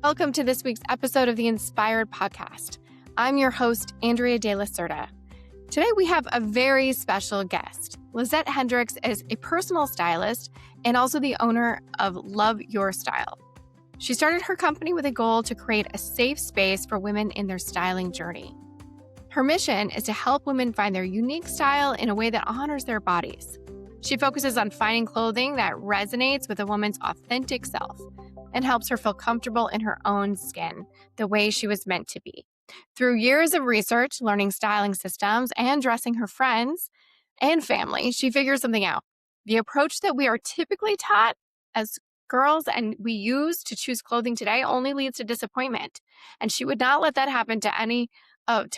Welcome to this week's episode of the Inspired Podcast. I'm your host, Andrea De La Cerda. Today we have a very special guest. Lizette Hendricks is a personal stylist and also the owner of Love Your Style. She started her company with a goal to create a safe space for women in their styling journey. Her mission is to help women find their unique style in a way that honors their bodies. She focuses on finding clothing that resonates with a woman's authentic self and helps her feel comfortable in her own skin, the way she was meant to be. Through years of research, learning styling systems, and dressing her friends and family, she figures something out. The approach that we are typically taught as girls and we use to choose clothing today only leads to disappointment. And she would not let that happen to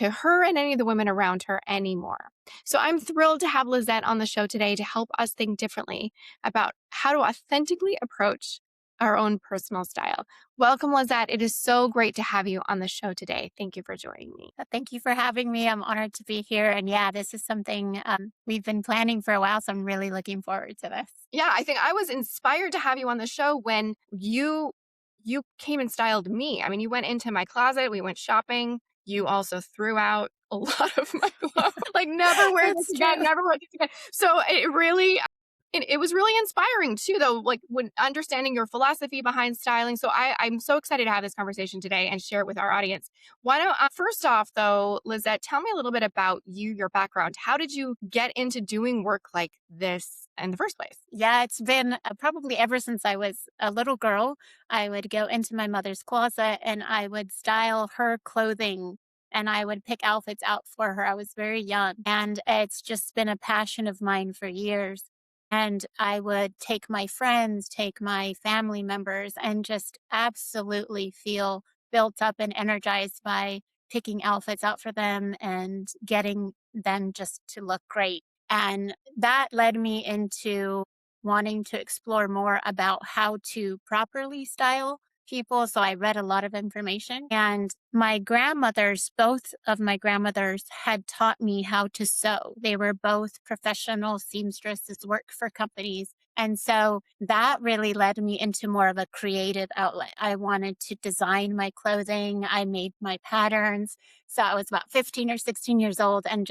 her and any of the women around her anymore. So I'm thrilled to have Lizette on the show today to help us think differently about how to authentically approach our own personal style. Welcome, Lizette. It is so great to have you on the show today. Thank you for joining me. Thank you for having me. I'm honored to be here. And yeah, this is something we've been planning for a while, so I'm really looking forward to this. Yeah, I think I was inspired to have you on the show when you came and styled me. I mean, you went into my closet, we went shopping. You also threw out a lot of my clothes. Like, never wear this again, never wear this again. So it was really inspiring too, though, like when understanding your philosophy behind styling. So I'm so excited to have this conversation today and share it with our audience. Why don't, first off though, Lizette, tell me a little bit about you, your background. How did you get into doing work like this in the first place? Yeah, it's been probably ever since I was a little girl. I would go into my mother's closet and I would style her clothing and I would pick outfits out for her. I was very young and it's just been a passion of mine for years. And I would take my friends, take my family members, and just absolutely feel built up and energized by picking outfits out for them and getting them just to look great. And that led me into wanting to explore more about how to properly style people. So I read a lot of information. And both of my grandmothers had taught me how to sew. They were both professional seamstresses, worked for companies. And so that really led me into more of a creative outlet. I wanted to design my clothing. I made my patterns. So I was about 15 or 16 years old and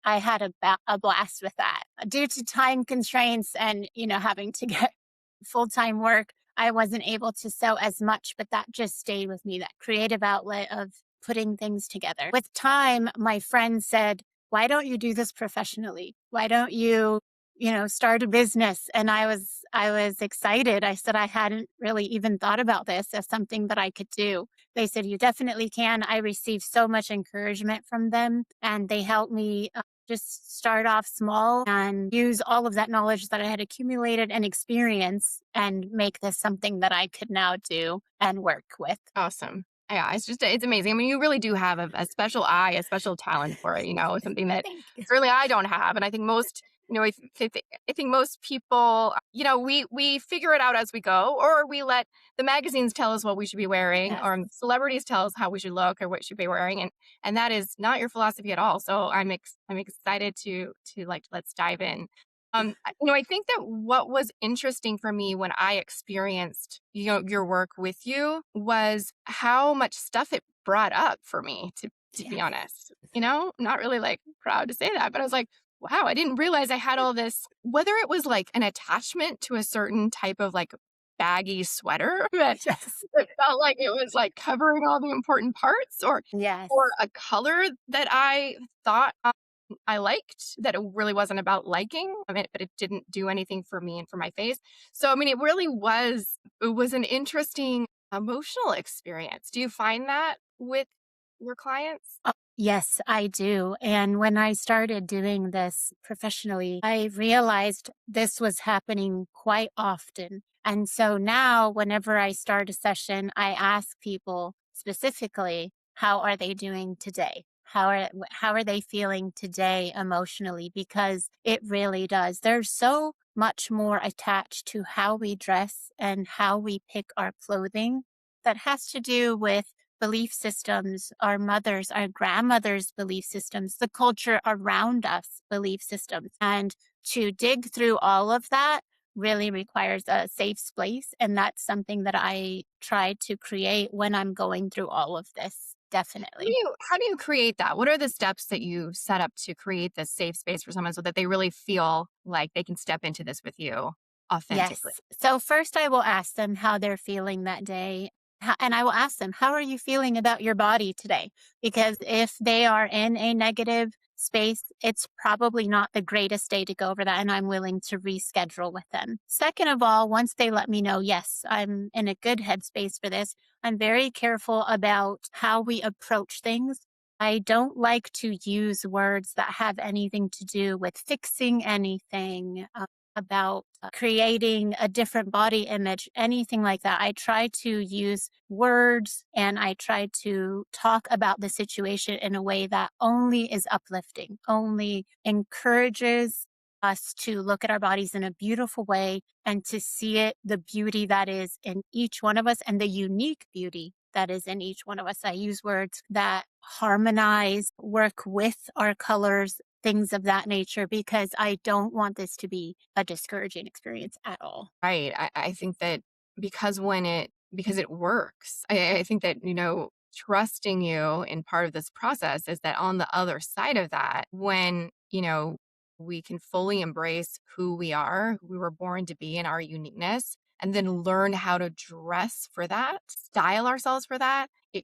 I had a blast with that. Due to time constraints and, having to get full-time work, I wasn't able to sew as much, but that just stayed with me, that creative outlet of putting things together. With time, my friend said, why don't you do this professionally? Why don't you, start a business? And I was excited. I said I hadn't really even thought about this as something that I could do. They said, you definitely can. I received so much encouragement from them and they helped me just start off small and use all of that knowledge that I had accumulated and experience and make this something that I could now do and work with. Awesome. Yeah, it's amazing. I mean, you really do have a special eye, a special talent for it, something that certainly I don't have. And I think most, I think most people, we figure it out as we go, or we let the magazines tell us what we should be wearing, Yes. or celebrities tell us how we should look or what we should be wearing. And that is not your philosophy at all. So I'm excited to let's dive in. I think that what was interesting for me when I experienced, your work with you was how much stuff it brought up for me, to be honest. Not really like proud to say that, but I was like, wow, I didn't realize I had all this, whether it was like an attachment to a certain type of like baggy sweater that it felt like it was like covering all the important parts, or Yes. a color that I thought I liked that it really wasn't about liking, but it didn't do anything for me and for my face. So, I mean, it was an interesting emotional experience. Do you find that with your clients? Yes, I do. And when I started doing this professionally, I realized this was happening quite often. And so now, whenever I start a session, I ask people specifically, how are they doing today? How are they feeling today emotionally? Because it really does. There's so much more attached to how we dress and how we pick our clothing that has to do with belief systems, our mothers, our grandmothers' belief systems, the culture around us belief systems. And to dig through all of that really requires a safe space. And that's something that I try to create when I'm going through all of this. Definitely. How do you create that? What are the steps that you set up to create this safe space for someone so that they really feel like they can step into this with you authentically? Yes. So first I will ask them how they're feeling that day. And I will ask them, how are you feeling about your body today? Because if they are in a negative space, it's probably not the greatest day to go over that. And I'm willing to reschedule with them. Second of all, once they let me know, yes, I'm in a good headspace for this, I'm very careful about how we approach things. I don't like to use words that have anything to do with fixing anything, about creating a different body image, anything like that. I try to use words and I try to talk about the situation in a way that only is uplifting, only encourages us to look at our bodies in a beautiful way and to see it, the beauty that is in each one of us and the unique beauty that is in each one of us. I use words that harmonize, work with our colors, things of that nature, because I don't want this to be a discouraging experience at all. Right. I think that because it works. I think that, trusting you in part of this process is that on the other side of that, when, we can fully embrace who we are, who we were born to be in our uniqueness, and then learn how to dress for that, style ourselves for that, it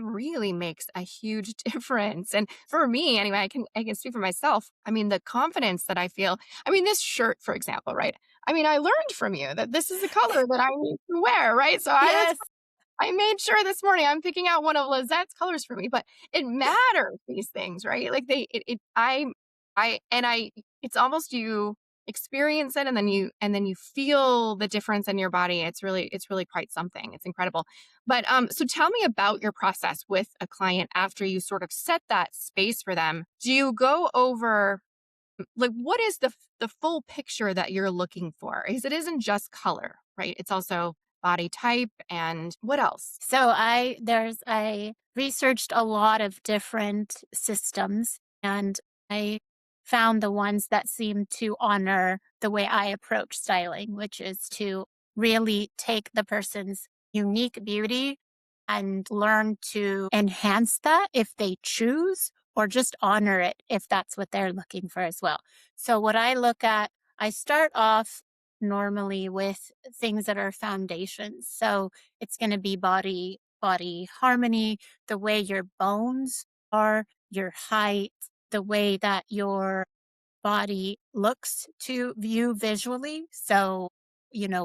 really makes a huge difference. And for me, anyway, I can speak for myself. I mean, the confidence that I feel. I mean, this shirt, for example, right? I mean, I learned from you that this is the color that I need to wear, right? So Yes, I made sure this morning I'm picking out one of Lizette's colors for me, but it matters, these things, right? Like I it's almost you experience it and then you feel the difference in your body. It's really quite something. It's incredible. But so tell me about your process with a client after you sort of set that space for them. Do you go over like what is the full picture that you're looking for? Because it isn't just color, right? It's also body type and what else? so I researched a lot of different systems and I found the ones that seem to honor the way I approach styling, which is to really take the person's unique beauty and learn to enhance that if they choose, or just honor it if that's what they're looking for as well. So what I look at, I start off normally with things that are foundations. So it's going to be body harmony, the way your bones are, your height, the way that your body looks to view visually. So,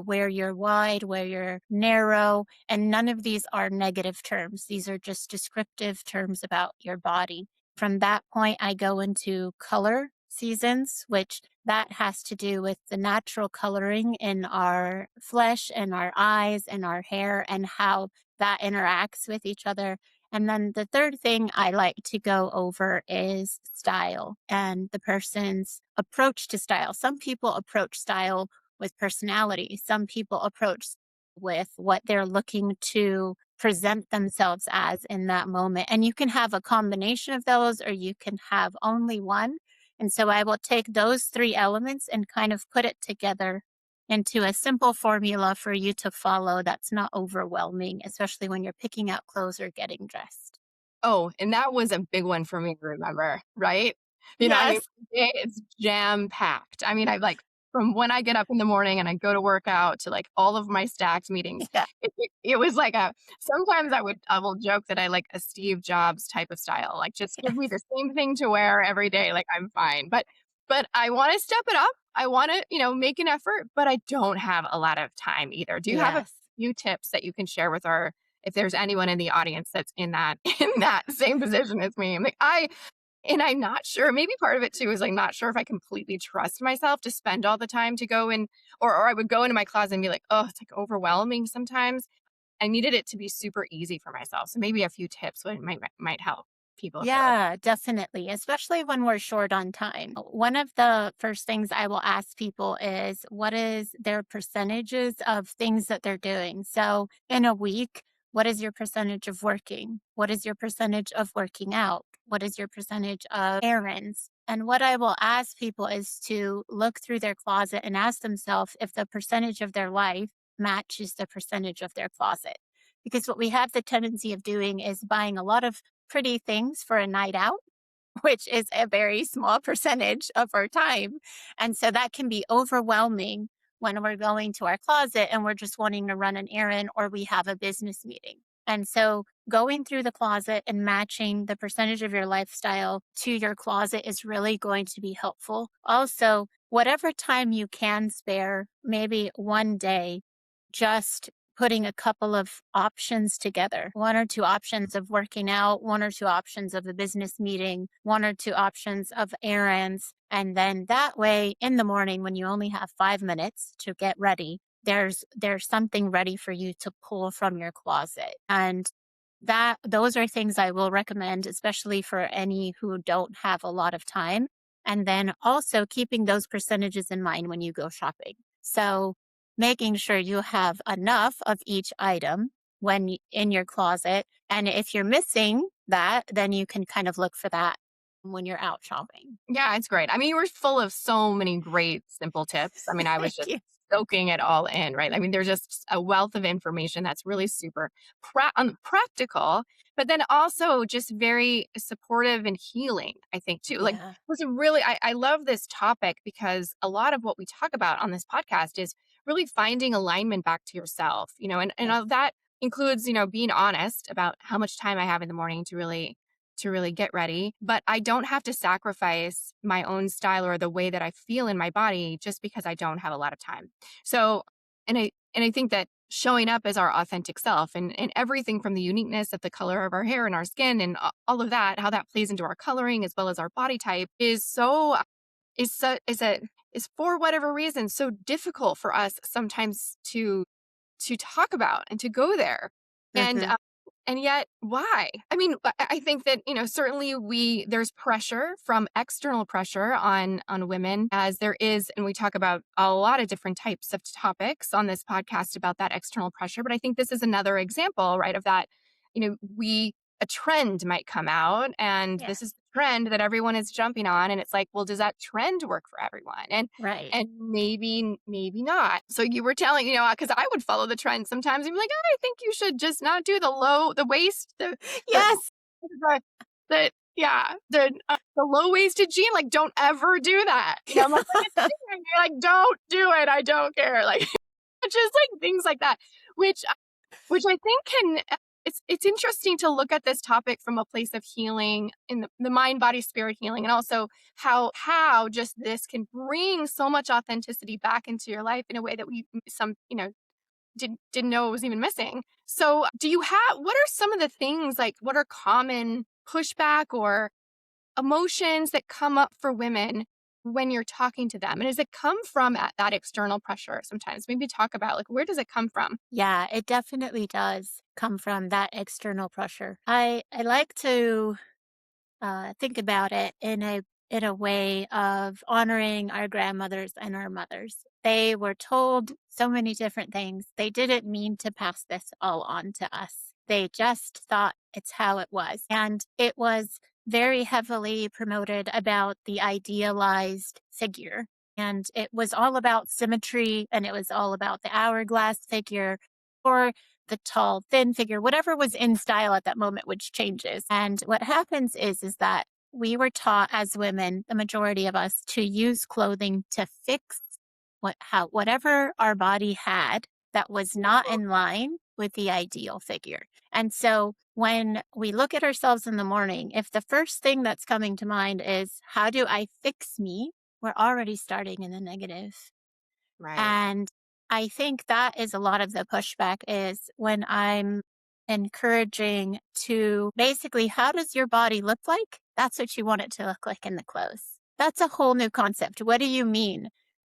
where you're wide, where you're narrow, and none of these are negative terms. These are just descriptive terms about your body. From that point, I go into color seasons, which that has to do with the natural coloring in our flesh and our eyes and our hair and how that interacts with each other. And then the third thing I like to go over is style and the person's approach to style. Some people approach style with personality, some people approach with what they're looking to present themselves as in that moment. And you can have a combination of those, or you can have only one. And so I will take those three elements and kind of put it together into a simple formula for you to follow that's not overwhelming, especially when you're picking out clothes or getting dressed. Oh, and that was a big one for me to remember, right? I mean, Yes. it's jam packed. I mean, I like from when I get up in the morning and I go to work out to like all of my stacked meetings. Yeah. It was like sometimes I will joke that I like a Steve Jobs type of style. Like just give me the same thing to wear every day. Like I'm fine. But I want to step it up. I want to, make an effort, but I don't have a lot of time either. Do you have a Yes. few tips that you can share with our if there's anyone in the audience that's in that in that same position as me? I'm like, I'm not sure. Maybe part of it too is like not sure if I completely trust myself to spend all the time to go in, or I would go into my closet and be like, oh, it's like overwhelming sometimes. I needed it to be super easy for myself. So maybe a few tips might help people if they're like, Yeah, definitely, especially when we're short on time. One of the first things I will ask people is what is their percentages of things that they're doing? So in a week, what is your percentage of working? What is your percentage of working out? What is your percentage of errands? And what I will ask people is to look through their closet and ask themselves if the percentage of their life matches the percentage of their closet. Because what we have the tendency of doing is buying a lot of pretty things for a night out, which is a very small percentage of our time. And so that can be overwhelming when we're going to our closet and we're just wanting to run an errand or we have a business meeting. And so going through the closet and matching the percentage of your lifestyle to your closet is really going to be helpful. Also, whatever time you can spare, maybe one day, just putting a couple of options together, one or two options of working out, one or two options of a business meeting, one or two options of errands. And then that way in the morning, when you only have 5 minutes to get ready, there's something ready for you to pull from your closet. And those are things I will recommend, especially for any who don't have a lot of time. And then also keeping those percentages in mind when you go shopping. So making sure you have enough of each item in your closet. And if you're missing that, then you can kind of look for that when you're out shopping. Yeah, it's great. I mean, you were full of so many great simple tips. I mean, I was Thank just you. soaking it all in, right? I mean, there's just a wealth of information that's really super practical, but then also just very supportive and healing, I think, too. Like, Yeah. was really, I love this topic because a lot of what we talk about on this podcast is really finding alignment back to yourself, and Yes. all that includes, being honest about how much time I have in the morning to really get ready, but I don't have to sacrifice my own style or the way that I feel in my body just because I don't have a lot of time. So, and I think that showing up as our authentic self and everything from the uniqueness of the color of our hair and our skin and all of that, how that plays into our coloring as well as our body type is for whatever reason so difficult for us sometimes to talk about and to go there. And Hmm. and yet why? I mean, I think that, certainly there's pressure from external pressure on women as there is, and we talk about a lot of different types of topics on this podcast about that external pressure, but I think this is another example, right, of that, we a trend might come out and Yeah. this is the trend that everyone is jumping on and it's like, well, does that trend work for everyone? Right. And maybe not. So you were telling, because I would follow the trend sometimes and be like, oh, I think you should just not do the waist, the, Yes. the low waisted jean. Like, don't ever do that. I'm like, but it's there. And you're like, don't do it. I don't care. Like, just like things like that, which I think it's interesting to look at this topic from a place of healing in the mind, body, spirit healing, and also how just this can bring so much authenticity back into your life in a way that we some didn't know it was even missing. So, what are some of the things, like what are common pushback or emotions that come up for women when you're talking to them? And does it come from that external pressure sometimes? Maybe talk about, like, where does it come from? Yeah, it definitely does come from that external pressure. I like to think about it in a way of honoring our grandmothers and our mothers. They were told so many different things. They didn't mean to pass this all on to us. They just thought it's how it was. And it was very heavily promoted about the idealized figure. And it was all about symmetry and it was all about the hourglass figure or the tall, thin figure, whatever was in style at that moment, which changes. And what happens is that we were taught as women, the majority of us, to use clothing to fix whatever our body had that was not in line with the ideal figure. And so when we look at ourselves in the morning, if the first thing that's coming to mind is, how do I fix me? We're already starting in the negative. Right. And I think that is a lot of the pushback is when I'm encouraging to basically, how does your body look like? That's what you want it to look like in the clothes. That's a whole new concept. What do you mean?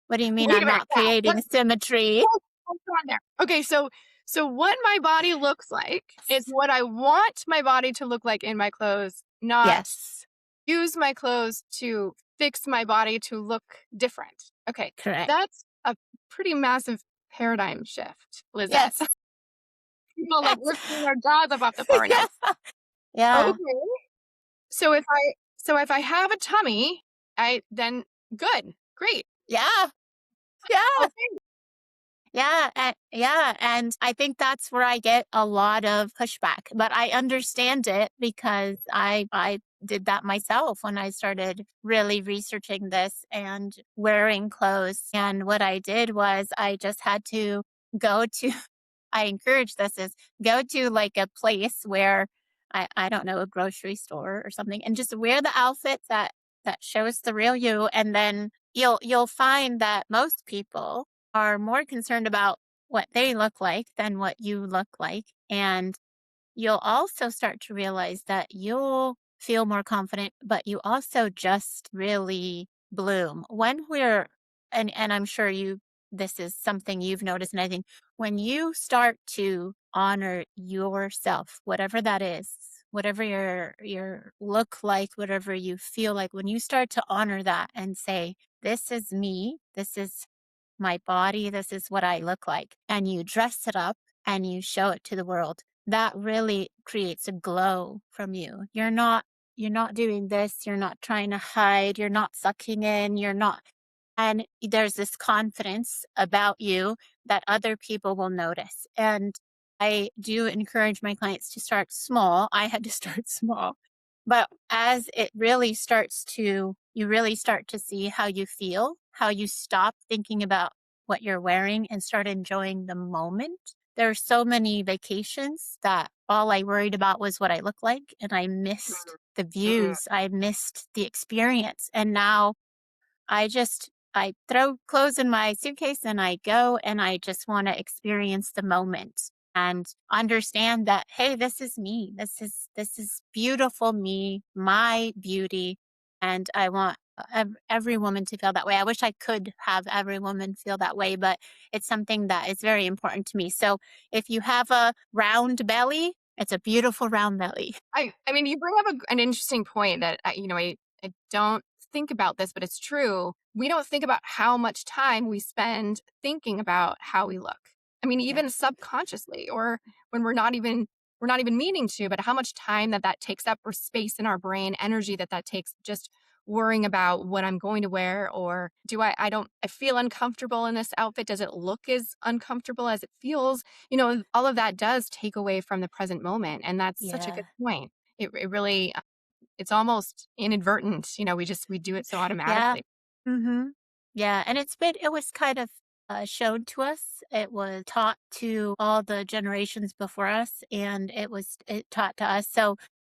What do you mean Wait I'm a minute. not Yeah. creating symmetry? Hold on there. Okay, so what my body looks like is what I want my body to look like in my clothes, not Yes, use my clothes to fix my body to look different. Okay, correct. that's a pretty massive paradigm shift, Lizette. Yes. People like Yes. lifting their jaws above the floor now. Yeah. Okay. So if I have a tummy, I then good, great. Yeah. Yeah. Okay. And I think that's where I get a lot of pushback, but I understand it because I did that myself when I started really researching this and wearing clothes. And what I did was I just had to go to I encourage this is go to like a place where I don't know, a grocery store or something and just wear the outfit that shows the real you. And then you'll find that most people are more concerned about what they look like than what you look like. And you'll also start to realize that you'll feel more confident, but you also just really bloom. When we're and I'm sure you this is something you've noticed, and I think when you start to honor yourself, whatever that is, whatever your look like, whatever you feel like, when you start to honor that and say, this is me, this is my body, this is what I look like, and you dress it up and you show it to the world, that really creates a glow from you. You're not doing this, you're not trying to hide, you're not sucking in, you're not and there's this confidence about you that other people will notice. And I do encourage my clients to start small. I had to start small. But as it really starts to, you really start to see how you feel, how you stop thinking about what you're wearing and start enjoying the moment. There are so many vacations that all I worried about was what I look like. And I missed the Mm. views, I missed the experience. And now I throw clothes in my suitcase and I go and I just want to experience the moment and understand that, hey, this is me. This is beautiful me, my beauty. And I want every woman to feel that way. I wish I could have every woman feel that way, but it's something that is very important to me. So if you have a round belly, it's a beautiful round belly. I mean, you bring up an interesting point that I don't think about this, but it's true. We don't think about how much time we spend thinking about how we look. I mean, even Yes. subconsciously, or when we're not even meaning to, but how much time that takes up, or space in our brain, energy that takes, just worrying about what I'm going to wear, or do I don't I feel uncomfortable in this outfit. Does it look as uncomfortable as it feels? All of that does take away from the present moment. And that's such a good Yeah. point. It really, it's almost inadvertent. We do it so Yeah. automatically. Mhm. Yeah, and it was kind of, shown to us. It was taught to all the generations before us, and it taught to us. So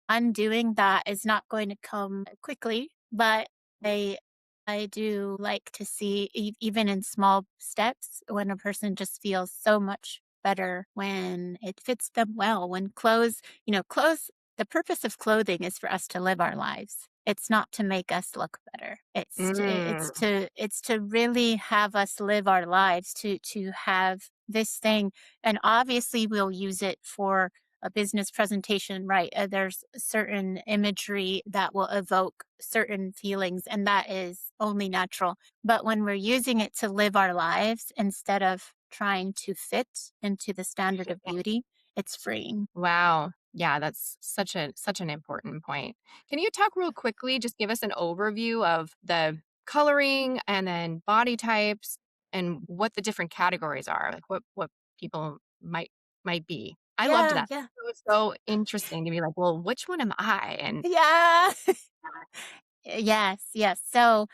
undoing that is not going to come quickly, but I I do like to see even in small steps when a person just feels so much better when it fits them well, when clothes the purpose of clothing is for us to live our lives. It's not to make us look better. Mm. It's to really have us live our lives to have this thing. And obviously we'll use it for a business presentation, right? There's certain imagery that will evoke certain feelings, and that is only natural. But when we're using it to live our lives instead of trying to fit into the standard of beauty, it's freeing. Wow. Yeah, that's such an important point. Can you talk real quickly, just give us an overview of the coloring and then body types, and what the different categories are, like what people might be. I loved Yeah, that. yeah. It was so interesting to be like, well, which one am I? And Yeah. Yes, yes. So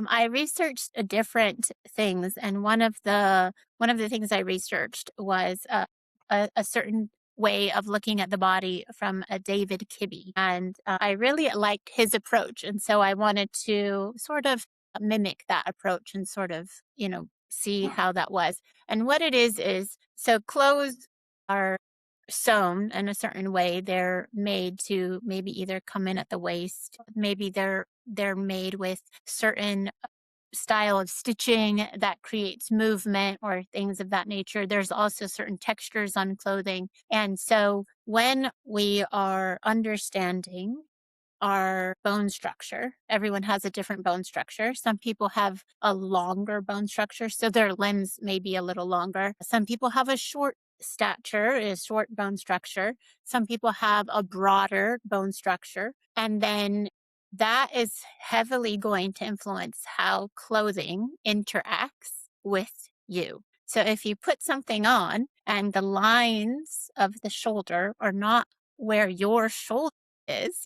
I researched different things, and one of the things I researched was a certain way of looking at the body from a David Kibbe, and I really liked his approach, and so I wanted to sort of mimic that approach and sort of see how that was. And what it is so clothes are sewn in a certain way. They're made to maybe either come in at the waist, maybe they're made with certain style of stitching that creates movement or things of that nature. There's also certain textures on clothing. And so when we are understanding our bone structure, everyone has a different bone structure. Some people have a longer bone structure, so their limbs may be a little longer. Some people have a short stature, is short bone structure. Some people have a broader bone structure. And then that is heavily going to influence how clothing interacts with you. So if you put something on and the lines of the shoulder are not where your shoulder is,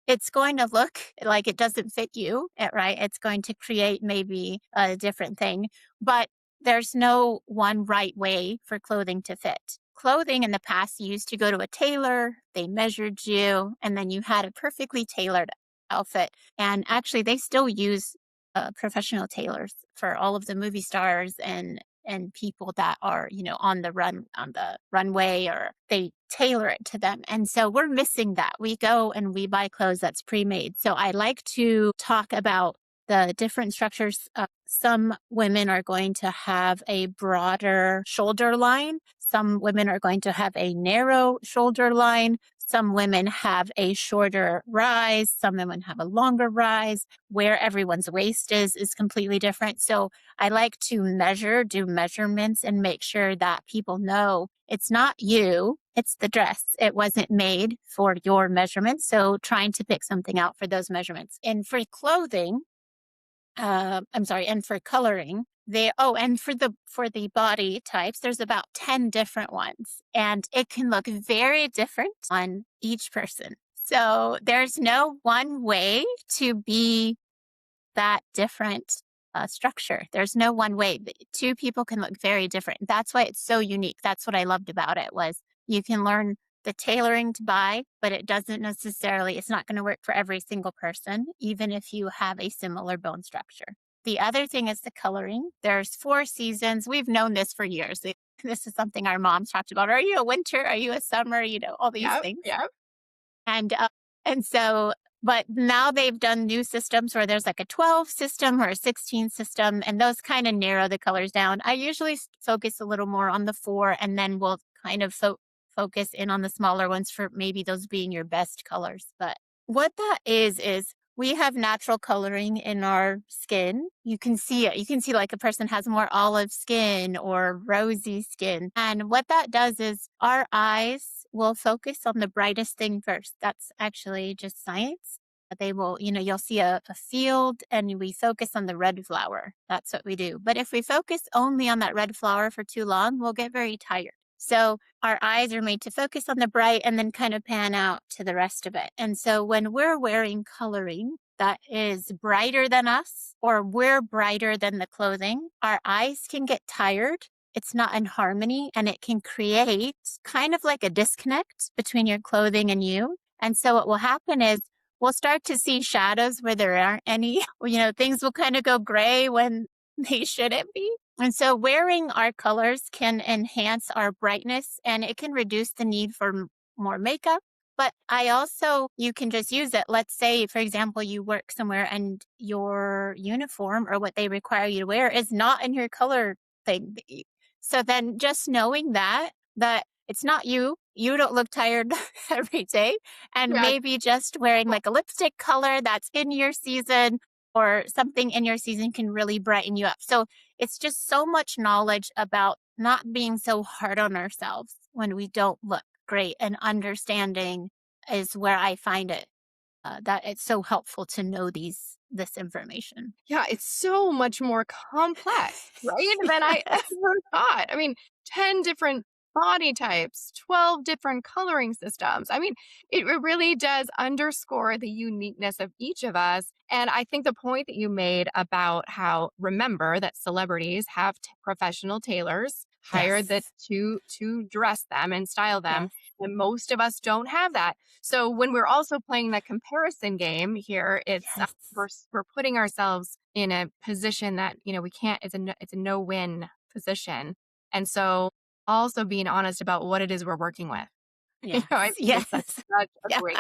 it's going to look like it doesn't fit you, right? It's going to create maybe a different thing, but there's no one right way for clothing to fit. Clothing in the past, you used to go to a tailor, they measured you, and then you had a perfectly tailored outfit. And actually, they still use professional tailors for all of the movie stars and people that are, on the runway, or they tailor it to them. And so we're missing that. We go and we buy clothes that's pre-made. So I like to talk about the different structures. Some women are going to have a broader shoulder line. Some women are going to have a narrow shoulder line. Some women have a shorter rise. Some women have a longer rise. Where everyone's waist is completely different. So I like to do measurements, and make sure that people know it's not you, it's the dress. It wasn't made for your measurements. So trying to pick something out for those measurements. And for clothing, and for coloring, and for the body types, there's about 10 different ones, and it can look very different on each person. So there's no one way to be that different structure. There's no one way. Two people can look very different. That's why it's so unique. That's what I loved about it, was you can learn the tailoring to buy, but it's not going to work for every single person, even if you have a similar bone structure. The other thing is the coloring. There's 4 seasons. We've known this for years. This is something our moms talked about. Are you a winter? Are you a summer? All these things. Yep. And but now they've done new systems where there's like a 12 system or a 16 system, and those kind of narrow the colors down. I usually focus a little more on the 4, and then we'll kind of focus in on the smaller ones for maybe those being your best colors. But what that is we have natural coloring in our skin. You can see it. You can see like a person has more olive skin or rosy skin. And what that does is our eyes will focus on the brightest thing first. That's actually just science. They will, you'll see a field and we focus on the red flower. That's what we do. But if we focus only on that red flower for too long, we'll get very tired. So our eyes are made to focus on the bright and then kind of pan out to the rest of it. And so when we're wearing coloring that is brighter than us, or we're brighter than the clothing, our eyes can get tired. It's not in harmony, and it can create kind of like a disconnect between your clothing and you. And so what will happen is we'll start to see shadows where there aren't any. Things will kind of go gray when they shouldn't be. And so wearing our colors can enhance our brightness, and it can reduce the need for more makeup. But you can just use it. Let's say, for example, you work somewhere and your uniform or what they require you to wear is not in your color thing. So then just knowing that it's not you don't look tired every day, and maybe just wearing like a lipstick color that's in your season or something in your season can really brighten you up. So it's just so much knowledge about not being so hard on ourselves when we don't look great, and understanding is where I find it that it's so helpful to know this information. Yeah, it's so much more complex, right? Than I ever thought. I mean, 10 different body types, 12 different coloring systems. I mean, it really does underscore the uniqueness of each of us. And I think the point that you made about how, remember that celebrities have professional tailors hired that to dress them and style them. Yes. And most of us don't have that. So when we're also playing the comparison game here, it's we're putting ourselves in a position that we can't. It's a no-win position, and so also being honest about what it is we're working with. Yes. I think it's such a great,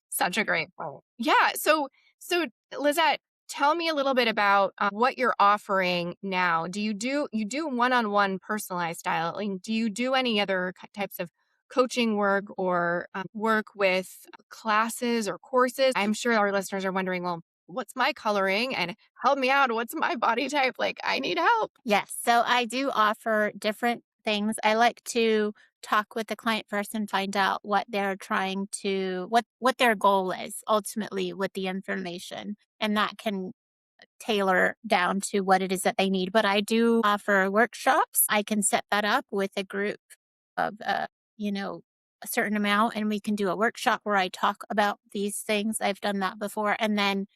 such a great point. Yeah. So Lizette, tell me a little bit about what you're offering now. Do you do one-on-one personalized styling? Do you do any other types of coaching work or work with classes or courses? I'm sure our listeners are wondering, well, what's my coloring, and help me out. What's my body type? Like, I need help. Yes. So I do offer different things, I like to talk with the client first and find out what they're trying to what their goal is ultimately with the information, and that can tailor down to what it is that they need. But I do offer workshops. I can set that up with a group of, you know, a certain amount, and we can do a workshop where I talk about these things. I've done that before. And then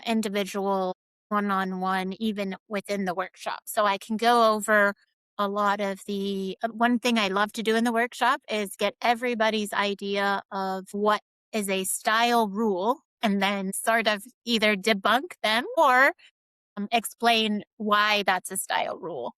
individual one on one, even within the workshop. So I can go over a lot of the one thing I love to do in the workshop is get everybody's idea of what is a style rule and then sort of either debunk them or explain why that's a style rule.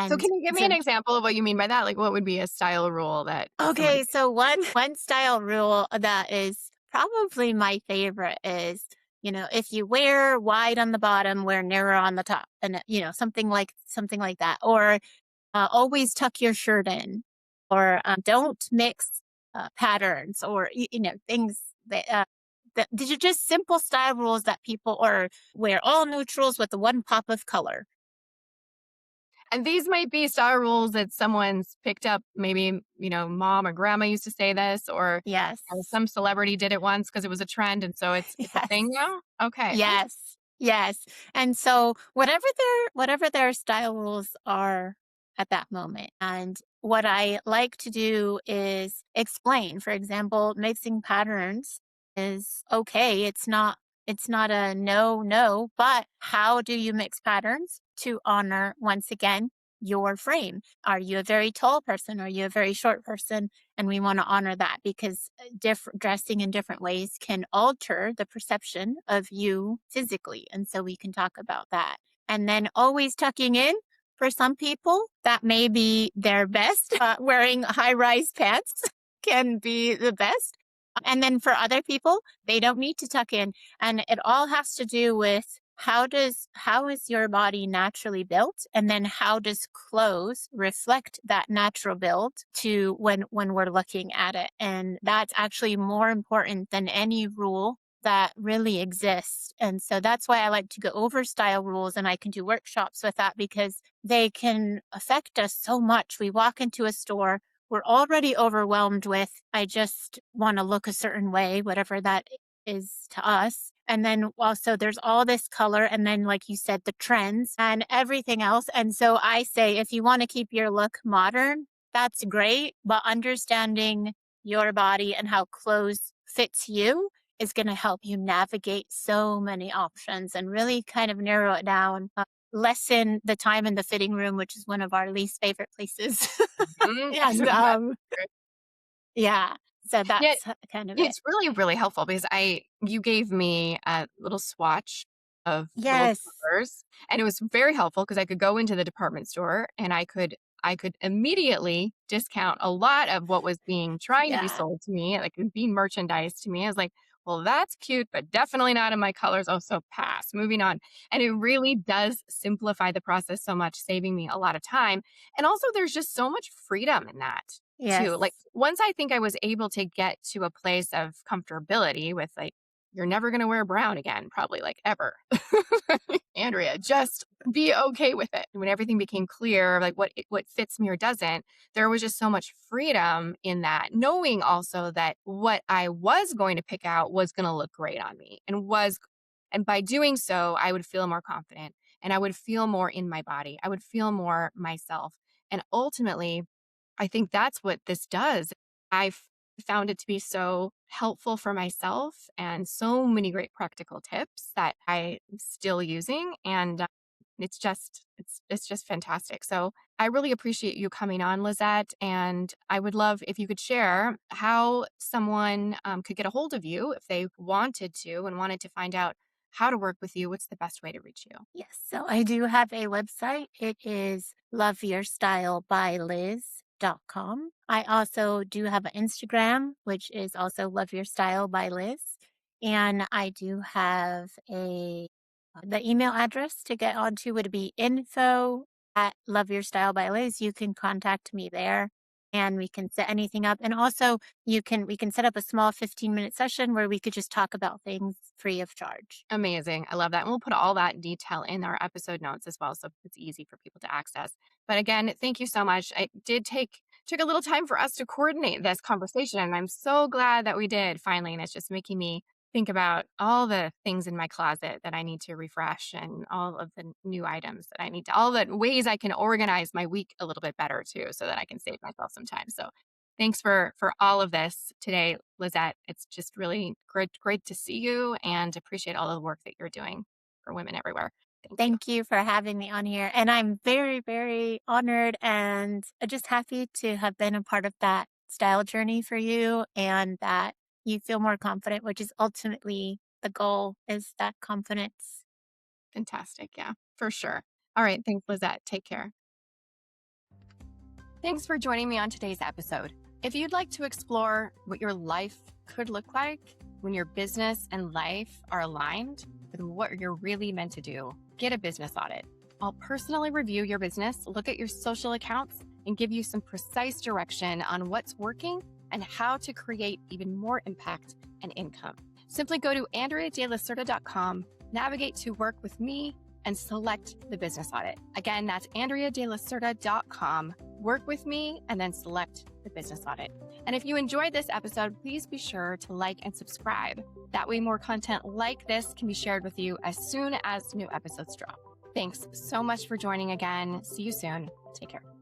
So And can you give me so an example of what you mean by that? Like, what would be a style rule that somebody okay, so one style rule that is probably my favorite is, if you wear wide on the bottom, wear narrow on the top, and something like that, or always tuck your shirt in, or don't mix patterns, or things that these are just simple style rules that people or wear all neutrals with the one pop of color. and these might be style rules that someone's picked up, maybe, mom or grandma used to say this, or Yes. some celebrity did it once because it was a trend, and so it's a Yes. thing now? Okay, Yes. Yes. And so whatever their style rules are at that moment. And what I like to do is explain. For example, mixing patterns is okay. It's not a no, but how do you mix patterns to honor once again your frame? Are you a very tall person? Are you a very short person? And we want to honor that because different dressing in different ways can alter the perception of you physically. And so we can talk about that. And then always tucking in for some people, that may be their best. Wearing high rise pants can be the best. And then for other people, they don't need to tuck in. And it all has to do with how is your body naturally built, and then how does clothes reflect that natural build to when we're looking at it. And that's actually more important than any rule that really exists. And so that's why I like to go over style rules, and I can do workshops with that because they can affect us so much. We walk into a store, we're already overwhelmed with, I just want to look a certain way, whatever that is to us. And then also there's all this color, and then like you said, the trends and everything else. And so I say if you want to keep your look modern, that's great, but understanding your body and how clothes fits you is going to help you navigate so many options and really kind of narrow it down. Lessen the time in the fitting room, which is one of our least favorite places. yes, And that's true. yeah, so Yeah, that's kind of it. it's really, really helpful because you gave me a little swatch of little Yes. colors, and it was very helpful because I could go into the department store and I could immediately discount a lot of what was being trying to be Yeah. sold to me, like being merchandised to me. I was like, well, that's cute, but definitely not in my colors. Oh, so pass. Moving on. And it really does simplify the process so much, saving me a lot of time. And also, there's just so much freedom in that too. Like, Yes. once I think I was able to get to a place of comfortability with, like, you're never going to wear brown again, probably, like, ever. Andrea, just be okay with it. When everything became clear, like what fits me or doesn't, there was just so much freedom in that, knowing also that what I was going to pick out was going to look great on me, and by doing so, I would feel more confident, and I would feel more in my body. I would feel more myself. And ultimately, I think that's what this does. I've found it to be so helpful for myself, and so many great practical tips that I'm still using. And it's just fantastic. So I really appreciate you coming on, Lizette. And I would love if you could share how someone could get a hold of you if they wanted to and wanted to find out how to work with you. What's the best way to reach you? Yes. So I do have a website. It is loveyourstylebyliz.com. I also do have an Instagram, which is also Love Your Style by Liz. And I do have the email address to get onto would be info at Love Your Style by Liz. You can contact me there. and we can set anything up. And also we can set up a small 15-minute session where we could just talk about things free of charge. Amazing. I love that. And we'll put all that detail in our episode notes as well, so it's easy for people to access. But again, thank you so much. It did took a little time for us to coordinate this conversation, and I'm so glad that we did finally. And it's just making me think about all the things in my closet that I need to refresh, and all of the new items that I need to, all the ways I can organize my week a little bit better too, so that I can save myself some time. So thanks for all of this today, Lizette. It's just really great to see you, and appreciate all the work that you're doing for women everywhere. Thank you. Thank you for having me on here. And I'm very, very honored and just happy to have been a part of that style journey for you and that you feel more confident, which is ultimately the goal, is that confidence. Fantastic. Yeah, for sure. All right. Thanks, Lizette. Take care. Thanks for joining me on today's episode. If you'd like to explore what your life could look like when your business and life are aligned with what you're really meant to do, get a business audit. I'll personally review your business, look at your social accounts, and give you some precise direction on what's working and how to create even more impact and income. Simply go to AndreaDelacerda.com, navigate to work with me, and select the business audit. Again, that's AndreaDelacerda.com. Work with me, and then select the business audit. And if you enjoyed this episode, please be sure to like and subscribe. That way more content like this can be shared with you as soon as new episodes drop. Thanks so much for joining again. See you soon. Take care.